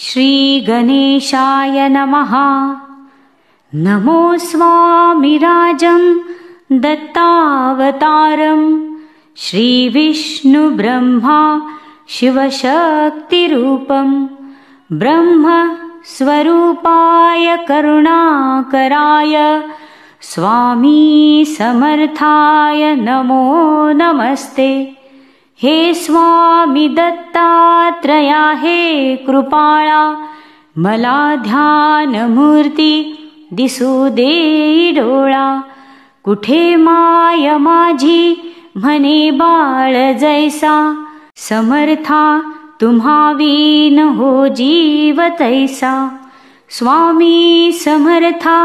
श्री गणेशाय नमः। नमो स्वामिराजं दत्तावतारं श्री विष्णु ब्रह्मा शिवशक्तिरूपं ब्रह्म स्वरूपाय करुणाकराय स्वामी समर्थाय नमो नमस्ते। हे स्वामी दत्तात्रया हे कृपाळा, मला ध्यानमूर्ती दिसू देई डोळा। कुठे माय माझी म्हणे बाळ जैसा, समर्था तुम्हा विन हो जीव तैसा। स्वामी समर्था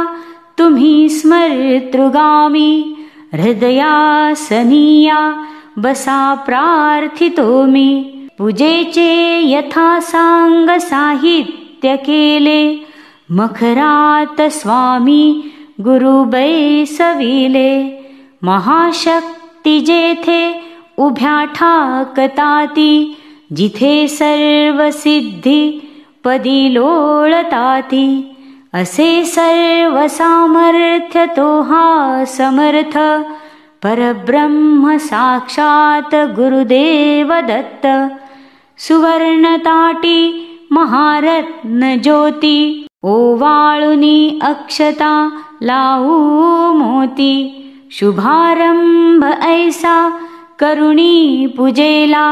तुम्ही स्मर्तृगामी, हृदयासनिया बसा प्रार्थितो मी। पूजेचे यथा सांग साहित्य केले, मखरात स्वामी गुरु बैसविले। महाशक्ती जेथे उभ्या ठाकताती, जिथे सर्व सिद्धी पदी लोळताती। असे सर्व सामर्थ्य तो हा समर्थ, परब्रह्म साक्षात गुरुदेव दत्त। सुवर्णताटी महारत्न ज्योती, ओवाळुनी अक्षता लावू मोती। शुभारंभ ऐसा करुणी पूजेला,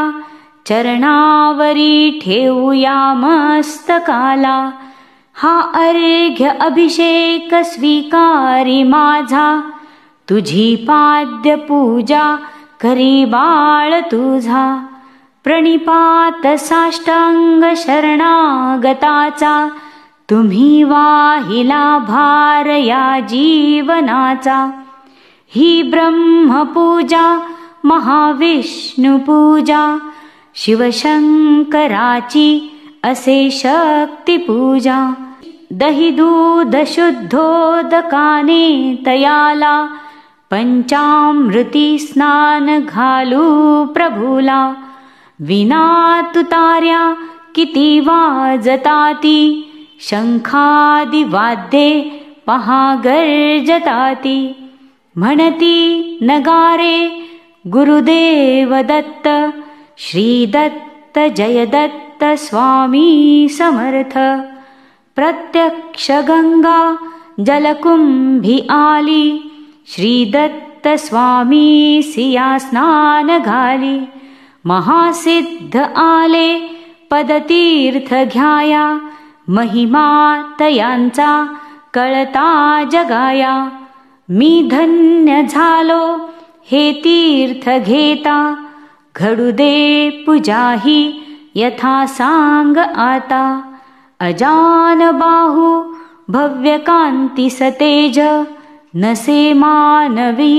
चरणावरी ठेवूया मस्तकाला। हा अर्घ्य अभिषेक स्वीकारी माझा, तुझी पाद्य पूजा करी बाळ तुझा। प्रणिपात साष्टांग शरणागताचा, तुम्ही वाहिला भार या जीवनाचा। ही ब्रह्मपूजा महाविष्णू पूजा, शिवशंकराची असे शक्ती पूजा। दही दूध शुद्धोदकाने तयाला, पंचामृती स्नान घालू प्रभूला। विना तुतार्या किती वाजताती, शंखादि वाद्ये पहा गर्जताती। म्हणती नगारे गुरुदेव दत्त, श्री दत्त जय दत्त स्वामी समर्थ। प्रत्यक्ष गंगा जलकुंभी आली, श्री दत्त स्वामी सिया स्नान घाली। महासिद्ध आले पदतीर्थ घ्याया, महिमा तयांचा कळता जगाया। मी धन्य झालो हे तीर्थ घेता, घडू दे पूजाही यथा सांग आता। अजान बाहू भव्य कांती सतेज, नसे मानवी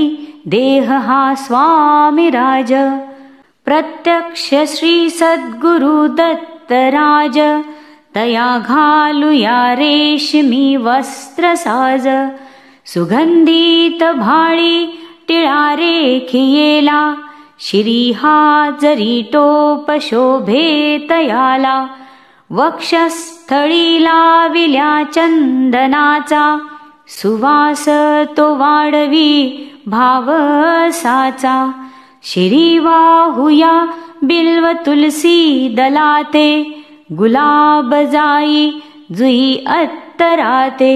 देह हा स्वामीराज। प्रत्यक्ष श्री सद्गुरु दत्तराज, तया घालूया रेशमी वस्त्र साज। सुगंधित भाळी टिळा रेखियेला, शिरी हा जरी टोप शोभे तयाला। वक्षस्थळी लाविल्या चंदनाचा, सुवास तो वाढवी भावसाचा। शिरी वाहुया बिल्व तुलसी दलाते, गुलाब जाई जुई अत्तराते।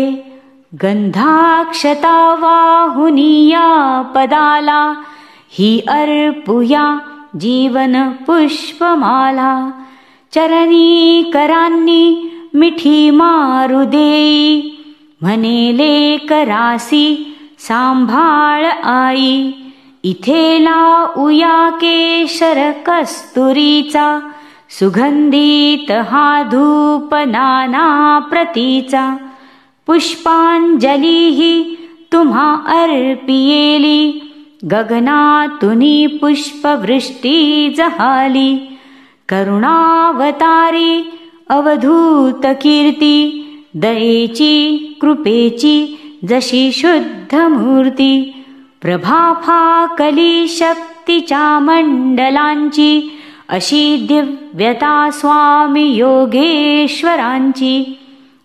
गंधाक्षता वाहुनिया पदाला, ही अर्पुया जीवन पुष्पमाला। चरणी करांनी मिठी मारू देई, म्हणेले करासी सांभाळ आई। इथे लाऊया केशर कस्तुरीचा, सुगंधित हा धूप नाना प्रतीचा। पुष्पांजलीही तुम्हा अर्पियेली, गगनातुनी पुष्पवृष्टी जहाली। करुणावतारी अवधूत कीर्ती, दयेची कृपेची जशी शुद्ध मूर्ती। प्रभा फाकली शक्तीच्या मंडलांची, अशी दिव्यता स्वामी योगेश्वरांची.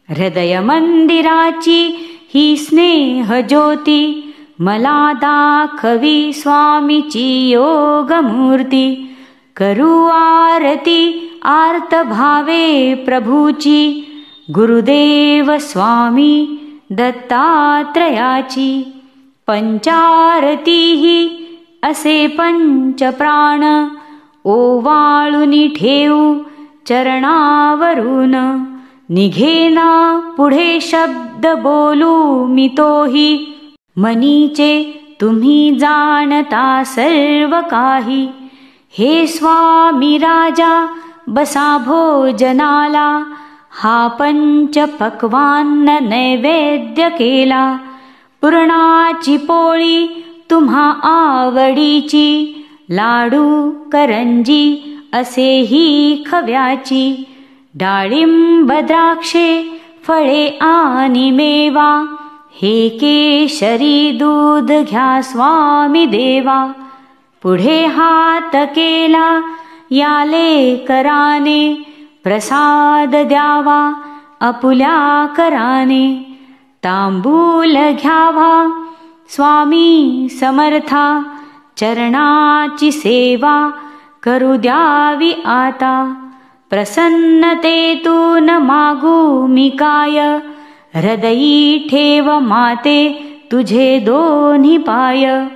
हृदय मंदिराची ही स्नेह ज्योती, मला दाखवी स्वामीची योगमूर्ती. करू आरती आर्त भावे प्रभूची, गुरुदेव स्वामी दत्तात्रयाची. पंचारती ही असे पंचप्राण, ओवाळूनी ठेवू चरणावरून. निघेना पुढे शब्द बोलू मी तोही, मनीचे तुम्ही जाणता सर्व काही. हे स्वामी राजा बसा भोजनाला, हा पंचपक्वान्न नैवेद्य केला. पुरणाची पोळी तुम्हा आवडीची, लाडू करंजी असेही खव्याची. डाळिंब द्राक्षे फळे आणि मेवा, हे केशरी दूध घ्या स्वामी देवा. पुढे हात केला या लेकराने, प्रसाद द्यावा आपुल्या कराने. तांबूल घ्यावा स्वामी समर्था, चरणाची सेवा करू द्यावी आता. प्रसन्नतेतून मागू मी काय, हृदयी ठेव माते तुझे दोन्ही पाय.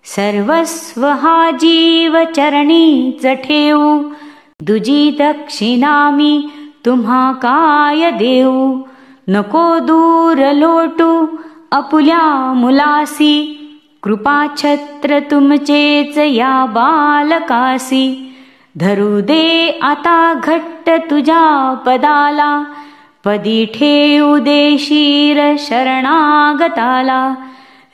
सर्वस्व हा जीव चरणीच ठेवू, दुजी दक्षिणा मी तुम्हा काय देऊ. नको दूर लोटू आपुल्या मुलासी, कृपाछत्र तुमचेच या बालकासी. धरू दे आता घट्ट तुझ्या पदाला, पदी ठेवू दे शिर शरणागताला.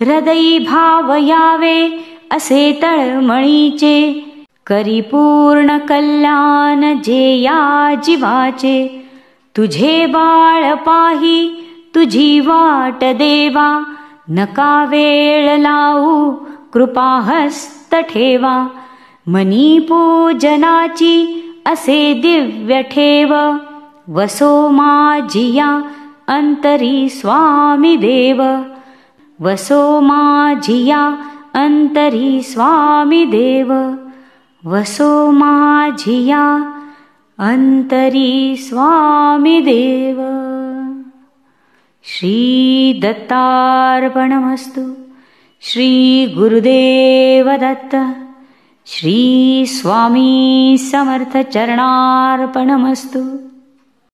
हृदयी भाव यावे असे तळमळीचे, करी पूर्ण कल्याण जे या जीवाचे. तुझे बाळ पाही तुझी वाट देवा, नका वेळ लावू कृपा हस्त ठेवा. मनी पूजनाची असे दिव्य ठेव, वसो माझिया अंतरी स्वामी देव. वसो माझिया अंतरी स्वामी देव, वसो माझिया अंतरी स्वामी देव. श्री दत्तार्पणमस्तु. श्री गुरुदेव दत्त. श्री स्वामी समर्थ चरणार्पणमस्तु.